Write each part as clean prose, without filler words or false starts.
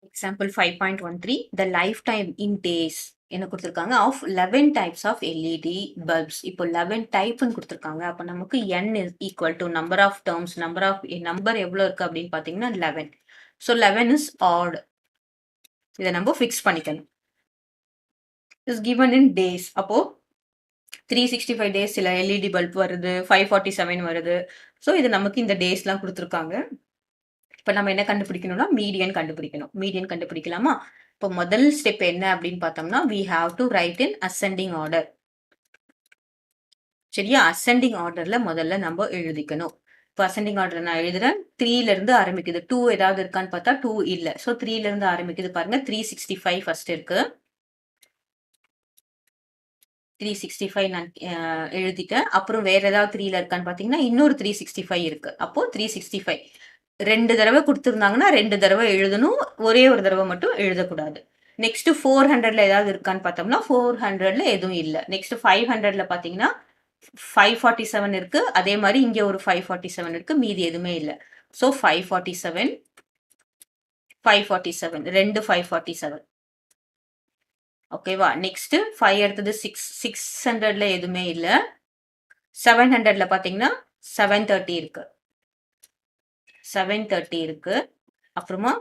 Example 5.13, the lifetime in days என்ன கொடுத்திருக்காங்க of 11 types of LED bulbs. இப்போ 11 டைப்னு கொடுத்திருக்காங்க. அப்ப நமக்கு n is equal to number of terms, number எவ்வளவு இருக்கு அப்படின்னு பாத்தீங்கன்னா 11. So 11 is odd. இதை நம்ம fix பண்ணிக்கணும். Is given in days. அப்போ 365 days சில LED பல்ப் வருது, 547 வருது. ஸோ இது நமக்கு இந்த டேஸ்லாம் கொடுத்துருக்காங்க. இப்போ நம்ம என்ன கண்டுபிடிக்கணும்னா மீடியன் கண்டுபிடிக்கணும். மீடியன் கண்டுபிடிக்கலாமா? இப்போ முதல் ஸ்டெப் என்ன அப்படின்னு பார்த்தோம்னா we have to write in ascending order. சரியா? அசெண்டிங் ஆர்டர்ல முதல்ல நம்ம எழுதிக்கணும். இப்போ அசெண்டிங் ஆர்டர் நான் எழுதுறேன். 3ல இருந்து ஆரம்பிக்குது. 2 ஏதாவது இருக்கான்னு பார்த்தா 2 இல்ல. ஸோ 3ல இருந்து ஆரம்பிக்குது பாருங்க. 365 ஃபர்ஸ்ட் இருக்கு. 365 நான் எழுதிட்டேன். அப்புறம் வேற ஏதாவது 3ல இருக்கான்னு பார்த்தீங்கன்னா இன்னொரு 365 இருக்கு. அப்போ 365 2 தடவை கொடுத்துருந்தாங்கன்னா 2 தடவை எழுதணும். ஒரே ஒரு தடவை மட்டும் எழுதக்கூடாது. நெக்ஸ்ட் 400ல ஏதாவது இருக்கான்னு பார்த்தோம்னா 400ல எதுவும் இல்லை. நெக்ஸ்ட் 500ல பார்த்தீங்கன்னா 547 இருக்கு. அதே மாதிரி இங்க ஒரு 547 இருக்கு. மீதி எதுவுமே இல்லை. ஸோ 547 ரெண்டு 547. ஓகேவா? நெக்ஸ்ட் 5 அடுத்தது 600ல எதுவுமே இல்ல. 700ல பாத்தீங்கன்னா 730 இருக்கு. 730 இருக்கு. அப்புறமா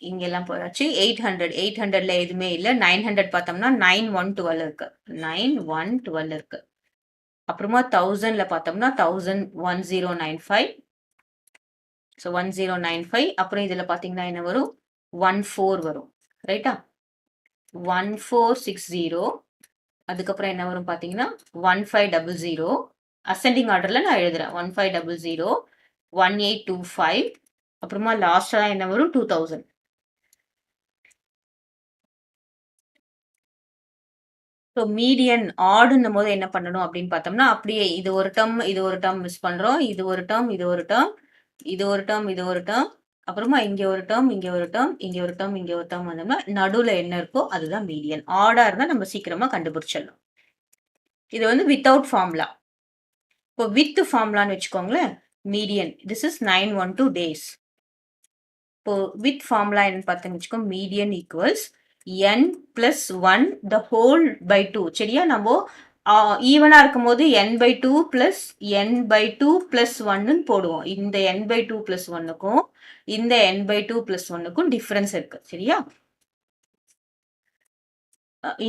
இங்க எல்லாம் போயாச்சு. 800ல எதுவுமே இல்ல. 900 பார்த்தோம்னா 9112 இருக்கு. 9112 இருக்கு. அப்புறமா 1000ல பார்த்தோம்னா 1095. ஸோ 1095. அப்புறம் இதுல பாத்தீங்கன்னா என்ன வரும்? 14 வரும். ரைட்டா? 1460. அதுக்கப்புறம் என்ன வரும் பாத்தீங்கன்னா 1500. அசெண்டிங் ஆர்டர்ல நான் எழுதுறேன். 1500, 1825. அப்புறமா லாஸ்டா என்ன வரும்? 2000. ஸோ மீடியன் ஆடுன்னும் போது என்ன பண்ணணும் அப்படின்னு பார்த்தோம்னா அப்படியே இது ஒரு டேர்ம் மிஸ் பண்றோம். இது ஒரு டேர்ம், இது ஒரு டேர்ம், இது ஒரு டேர்ம், இது ஒரு டேர்ம். அப்புறமா இங்க ஒரு டேர்ம், இங்க ஒரு டேர்ம், இங்க ஒரு டேர்ம், இங்க ஒரு டேர்ம் வந்தோம்னா நடுவுல என்ன இருக்கோ அதுதான் மீடியன். ஆடா இருந்தா நம்ம சீக்கிரமா கண்டுபிடிச்சிடலாம். இது வந்து வித்தவுட் ஃபார்முலா. இப்போ வித் ஃபார்முலான்னு வச்சுக்கோங்களேன். Median this is 912 days. இப்போ வித் ஃபார்முலா என்னன்னு பார்த்தீங்கன்னு வச்சுக்கோ, median equals n plus 1 the whole by 2. சரியா? நம்ம ஈவனா இருக்கும் போது n by 2 plus n by 2 plus 1 போடுவோம். இந்த n by 2 plus 1க்கும் இந்த n by 2 plus 1க்கும் டிஃபரன்ஸ் இருக்கு. சரியா?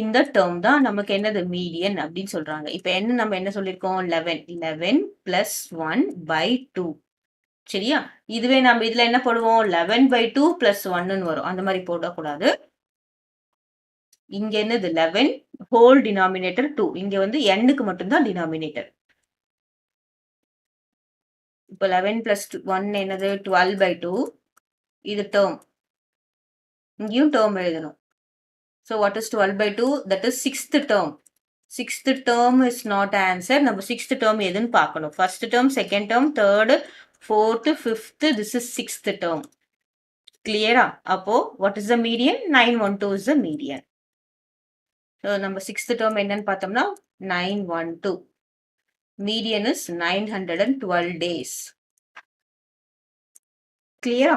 இந்த டேர்ம் தான் நமக்கு என்னது மீடியன் அப்படின்னு சொல்றாங்க. இப்ப நம்ம என்ன சொல்லியிருக்கோம்? 11 plus 1 by 2. சரியா? இதுவே நம்ம இதுல என்ன போடுவோம்? 11 by 2 plus 1ன்னு வரும். அந்த மாதிரி போடக்கூடாது. இங்க என்னது 11 ஹோல் டினாமினேட்டர் 2. இங்க வந்து n-க்கு மட்டும்தான் டினாமினேட்டர். இப்போ 11 plus 1 என்னது? 12 by 2. இது டேர்ம். இங்கேயும் டேர்ம் எழுதணும். So what is 12 by 2? That is 6th term. 6th term is not answer. நம்ம 6th term எதுன்னு பார்க்கணும். First term, second term, third, fourth, fifth. This is 6th term. Clear? அப்போ what is the median? 912 is the median. So நம்ம 6th term என்னன்னு பார்த்தோம்னா 912. Median is 912 days. Clear?